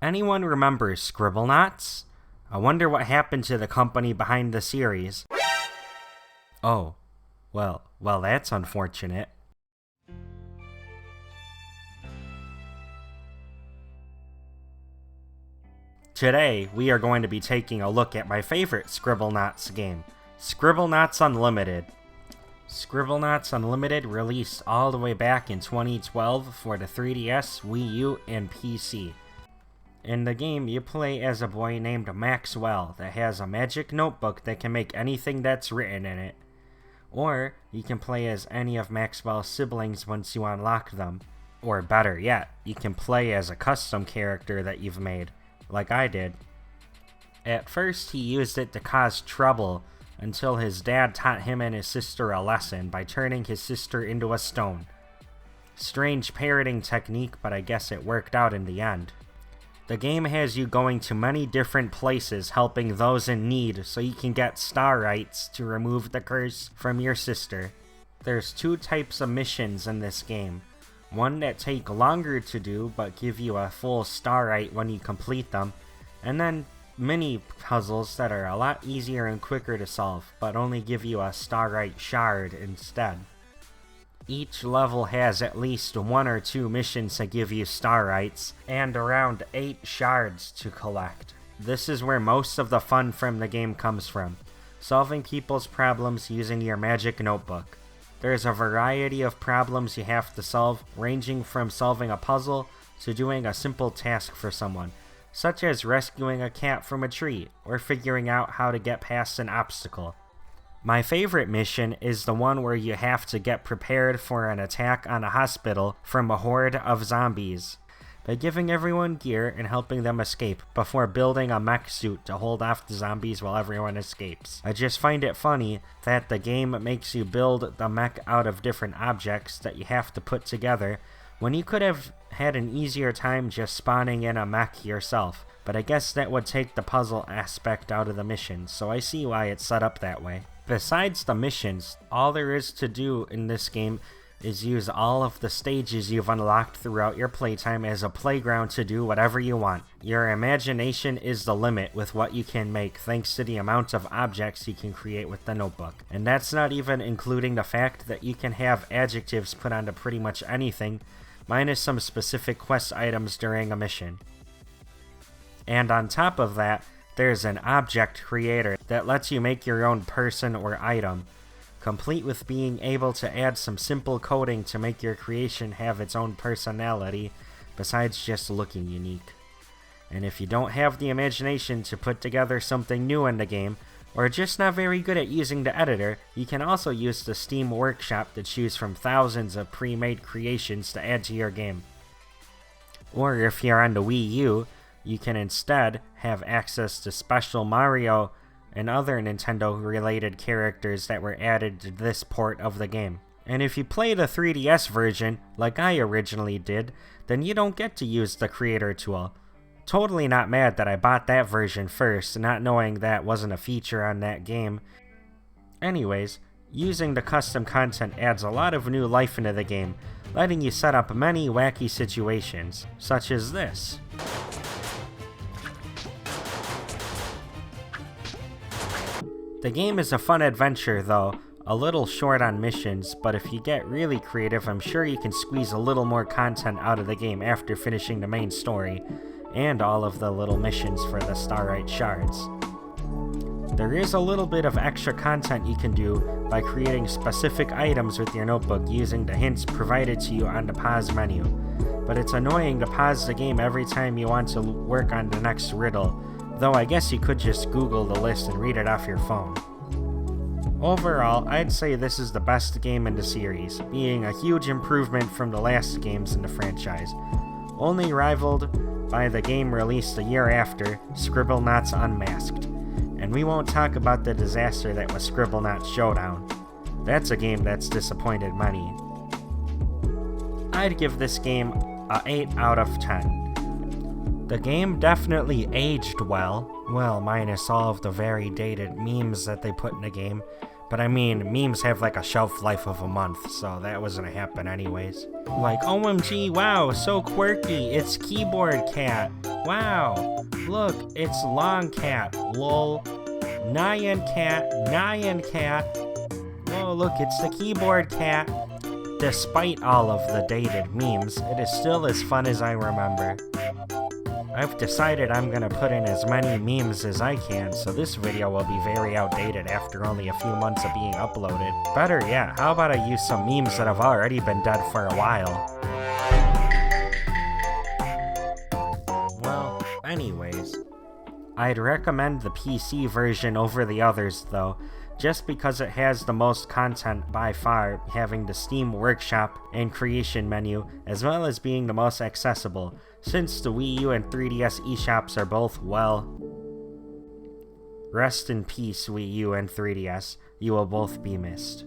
Anyone remember Scribblenauts? I wonder what happened to the company behind the series. Oh, well, that's unfortunate. Today, we are going to be taking a look at my favorite Scribblenauts game, Scribblenauts Unlimited. Scribblenauts Unlimited released all the way back in 2012 for the 3DS, Wii U, and PC. In the game, you play as a boy named Maxwell that has a magic notebook that can make anything that's written in it. Or, you can play as any of Maxwell's siblings once you unlock them. Or better yet, you can play as a custom character that you've made, like I did. At first, he used it to cause trouble, until his dad taught him and his sister a lesson by turning his sister into a stone. Strange parroting technique, but I guess it worked out in the end. The game has you going to many different places helping those in need so you can get star rights to remove the curse from your sister. There's two types of missions in this game. One that take longer to do but give you a full star right when you complete them, and then mini puzzles that are a lot easier and quicker to solve but only give you a star right shard instead. Each level has at least 1 or 2 missions that give you star rights, and around 8 shards to collect. This is where most of the fun from the game comes from, solving people's problems using your magic notebook. There's a variety of problems you have to solve, ranging from solving a puzzle to doing a simple task for someone, such as rescuing a cat from a tree, or figuring out how to get past an obstacle. My favorite mission is the one where you have to get prepared for an attack on a hospital from a horde of zombies, by giving everyone gear and helping them escape before building a mech suit to hold off the zombies while everyone escapes. I just find it funny that the game makes you build the mech out of different objects that you have to put together, when you could have had an easier time just spawning in a mech yourself, but I guess that would take the puzzle aspect out of the mission, so I see why it's set up that way. Besides the missions, all there is to do in this game is use all of the stages you've unlocked throughout your playtime as a playground to do whatever you want. Your imagination is the limit with what you can make thanks to the amount of objects you can create with the notebook. And that's not even including the fact that you can have adjectives put onto pretty much anything, minus some specific quest items during a mission. And on top of that, there's an object creator that lets you make your own person or item, complete with being able to add some simple coding to make your creation have its own personality, besides just looking unique. And if you don't have the imagination to put together something new in the game, or just not very good at using the editor, you can also use the Steam Workshop to choose from thousands of pre-made creations to add to your game. Or if you're on the Wii U, you can instead have access to special Mario and other Nintendo-related characters that were added to this port of the game. And if you play the 3DS version, like I originally did, then you don't get to use the creator tool. Totally not mad that I bought that version first, not knowing that wasn't a feature on that game. Anyways, using the custom content adds a lot of new life into the game, letting you set up many wacky situations, such as this. The game is a fun adventure though, a little short on missions, but if you get really creative, I'm sure you can squeeze a little more content out of the game after finishing the main story, and all of the little missions for the Starlight Shards. There is a little bit of extra content you can do by creating specific items with your notebook using the hints provided to you on the pause menu, but it's annoying to pause the game every time you want to work on the next riddle, though I guess you could just Google the list and read it off your phone. Overall, I'd say this is the best game in the series, being a huge improvement from the last games in the franchise, only rivaled by the game released a year after, Scribblenauts Unmasked. And we won't talk about the disaster that was Scribblenauts Showdown. That's a game that's disappointed many. I'd give this game a 8 out of 10. The game definitely aged well, minus all of the very dated memes that they put in the game, But I mean, memes have like a shelf life of a month, so that wasn't gonna happen anyways. Like, OMG, wow, so quirky, it's Keyboard Cat. Wow, look, it's Long Cat, lol. Nyan Cat. Oh, look, it's the Keyboard Cat. Despite all of the dated memes, it is still as fun as I remember. I've decided I'm gonna put in as many memes as I can, so this video will be very outdated after only a few months of being uploaded. Better yet, how about I use some memes that have already been dead for a while? Well, anyways. I'd recommend the PC version over the others though, just because it has the most content by far, having the Steam Workshop and Creation menu, as well as being the most accessible, since the Wii U and 3DS eShops are both, well... Rest in peace, Wii U and 3DS, you will both be missed.